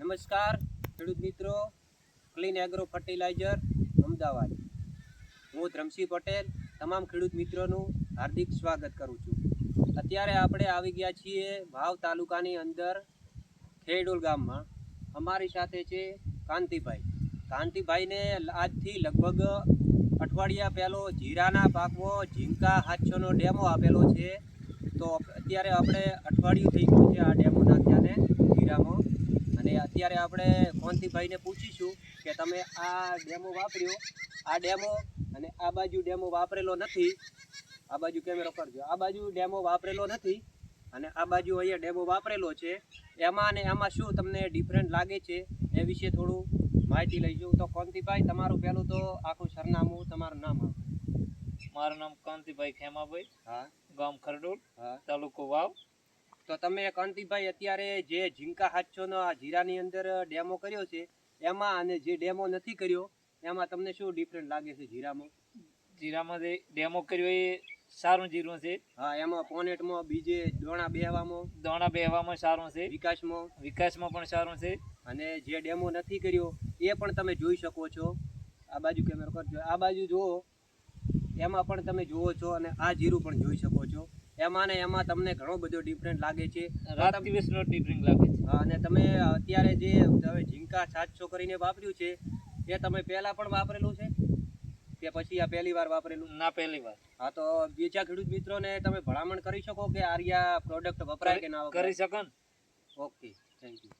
નમસ્કાર ખેડૂત મિત્રો, ક્લીન એગ્રો ફર્ટિલાઇઝર અમદાવાદ. હું ધ્રમસિંહ પટેલ તમામ ખેડૂત મિત્રોનું હાર્દિક સ્વાગત કરું છું. અત્યારે આપણે આવી ગયા છીએ વાવ તાલુકાની અંદર ખેડોલ ગામમાં. અમારી સાથે છે કાંતિભાઈ. કાંતિભાઈને આજથી લગભગ અઠવાડિયા પહેલો જીરાના પાકમાં ઝીંકા 700નો ડેમો આપેલો છે. તો અત્યારે આપણે અઠવાડિયું થઈ ગયું છે આ ડેમો નાખ્યાને જીરામાં, અને અત્યારે આપણે કાંતિભાઈને પૂછીશું કે તમે આ ડેમો વાપર્યો, આ ડેમો અને આ બાજુ ડેમો વાપરેલો નથી. આ બાજુ કેમેરો કરજો. આ બાજુ ડેમો વાપરેલો નથી અને આ બાજુ અહીંયા ડેમો વાપરેલો છે. એમાં અને આમાં શું તમને ડિફરન્ટ લાગે છે એ વિશે થોડું માહિતી લઈશું. તો કાંતિભાઈ, તમારું પહેલું તો આખું સરનામું, તમારું નામ આપો. મારું નામ કાંતિભાઈ ખેમાભાઈ, હા, ગામ ખરડોળ, હા, તાલુકો વાવ. તો તમે કાંતિભાઈ અત્યારે જે ઝીંકા 700નો આ જીરાની અંદર ડેમો કર્યો છે એમાં અને જે ડેમો નથી કર્યો એમાં તમને શું ડિફરન્ટ લાગે છે જીરામાં? જીરામાં જે ડેમો કર્યો એ સારું જીરું છે. હા, એમાં પોનેટમાં, બીજે દોણા બેહવામાં સારું છે, વિકાસમાં પણ સારું છે. અને જે ડેમો નથી કર્યો એ પણ તમે જોઈ શકો છો. આ બાજુ કેમેરો કરજો. આ બાજુ જુઓ, એમાં પણ તમે જુઓ છો અને આ જીરું પણ જોઈ શકો છો. એમાં ને એમાં તમને ઘણો બધો ડિફરન્ટ લાગે છે. રાત દિવસનો ડિફરન્ટ લાગે છે. હા, અને તમે અત્યારે જે તમે ઝીંકા 700 કરીને વાપર્યું છે એ તમે પહેલા પણ વાપરેલું છે કે પછી આ પહેલી વાર વાપરેલું? ના, પહેલી વાર. હા, તો બીજા ખેડૂત મિત્રોને તમે ભલામણ કરી શકો કે આર્યા પ્રોડક્ટ વપરાય કે ના વપરાય? કરી શકો. Okay, thank you.